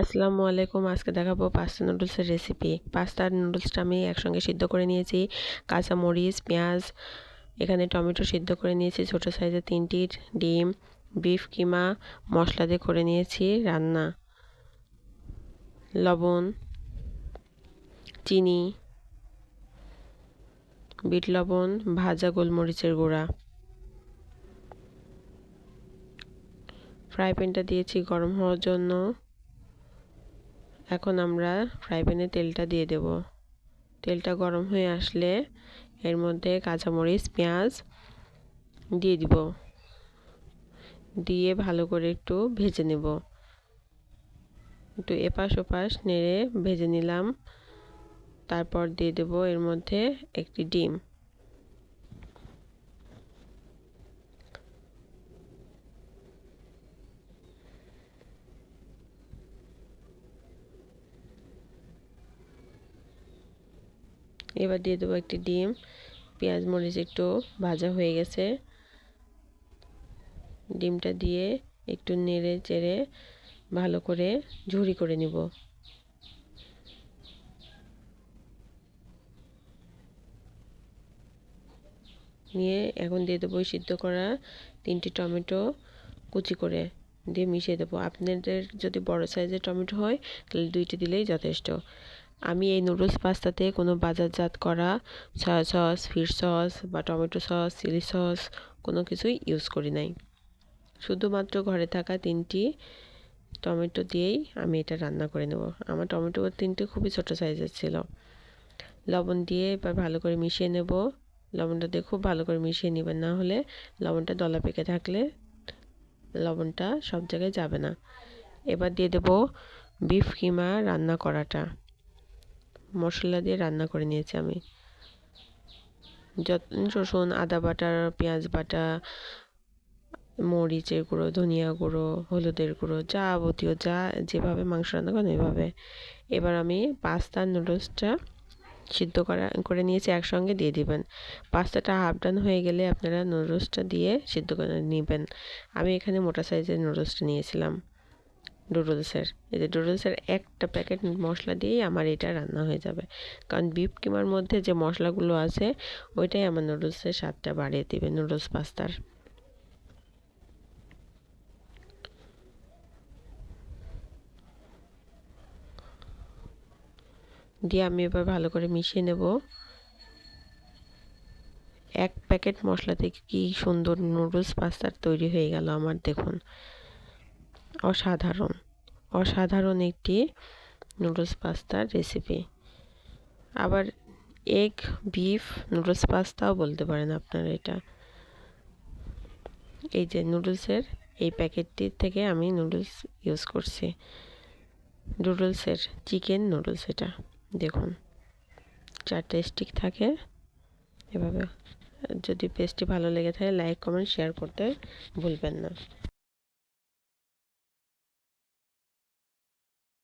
আসসালামু আলাইকুম। আজকে দেখাবো পাস্তা নুডলসের রেসিপি। পাস্তা আর নুডলসটা আমি একসঙ্গে সিদ্ধ করে নিয়েছি। কাঁচামরিচ, পেঁয়াজ, এখানে টমেটো সিদ্ধ করে নিয়েছি, ছোট সাইজের 3টি ডিম, বিফ কিমা মশলা দিয়ে করে নিয়েছি রান্না, লবণ, চিনি, বিট লবণ, ভাজা গোলমরিচের গুঁড়া। ফ্রাই প্যানটা দিয়েছি গরম হওয়ার জন্য। এখন আমরা ফ্রাই প্যানে তেলটা দিয়ে দেব। তেলটা গরম হয়ে আসলে এর মধ্যে কাঁচামরিচ, পেঁয়াজ দিয়ে দিব, দিয়ে ভালো করে একটু ভেজে নেব। একটু এপাশ ওপাশ নেড়ে ভেজে নিলাম। তারপর দিয়ে দেব এর মধ্যে একটি ডিম। এবার দিয়ে দেবো একটি ডিম। পেঁয়াজ মরিচ একটু ভাজা হয়ে গেছে। ডিমটা দিয়ে একটু নেড়ে চেড়ে ভালো করে ঝুরি করে নিব। নিয়ে এখন দিয়ে দেবো সিদ্ধ করা 3টি টমেটো কুচি করে দিয়ে মিশিয়ে দেবো। আপনাদের যদি বড় সাইজের টমেটো হয় তাহলে 2টি দিলেই যথেষ্ট। আমি এই নুডলস পাস্তাতে কোনো বাজারজাত করা সয়া সস, ফিশ সস বা টমেটো সস, চিলি সস কোনো কিছুই ইউজ করি নাই। শুধুমাত্র ঘরে থাকা 3টি টমেটো দিয়েই আমি এটা রান্না করে নেব। আমার টমেটো 3টি খুবই ছোট সাইজের ছিল। লবণ দিয়ে এবার ভালো করে মিশিয়ে নেব। লবণটা দিয়ে খুব ভালো করে মিশিয়ে নেবেন, না হলে লবণটা দলা পেকে থাকলে লবণটা সব জায়গায় যাবে না। এবার দিয়ে দেব বিফ কিমা রান্না করাটা। মশলা দিয়ে রান্না করে নিয়েছি আমি। রসুন, আদা বাটা, পেঁয়াজ বাটা, মরিচের গুঁড়ো, ধনিয়া গুঁড়ো, হলুদের গুঁড়ো, যাবতীয় যেভাবে মাংস রান্না করেন ওইভাবে। এবার আমি পাস্তা নুডলসটা সিদ্ধ করে নিয়েছি, একসঙ্গে দিয়ে দিবেন। পাস্তাটা হাফ ডান হয়ে গেলে আপনারা নুডলসটা দিয়ে সিদ্ধ করে নেবেন। আমি এখানে মোটা সাইজের নুডলসটা নিয়েছিলাম নুডলসের। এই যে নুডলসের একটা প্যাকেট মশলা দিয়েই আমার এটা রান্না হয়ে যাবে, কারণ বিফ কিমার মধ্যে যে মশলাগুলো আছে ওইটাই আমার নুডলসের স্বাদটা বাড়িয়ে দেবে, নুডলস পাস্তার। দিয়ে আমি এবার ভালো করে মিশিয়ে নেব। এক প্যাকেট মশলা থেকে কি সুন্দর নুডলস পাস্তা তৈরি হয়ে গেল আমার, দেখুন। অসাধারণ অসাধারণ একটি নুডলস পাস্তার রেসিপি। আবার এগ বিফ নুডলস পাস্তাও বলতে পারেন আপনারা এটা। এই যে নুডলসের এই প্যাকেটটি থেকে আমি নুডলস ইউজ করছি, নুডলসের চিকেন নুডলস। এটা দেখুন 4টা স্টিক থাকে এভাবে। যদি পেস্টটি ভালো লেগে থাকে লাইক কমেন্ট শেয়ার করতে ভুলবেন না।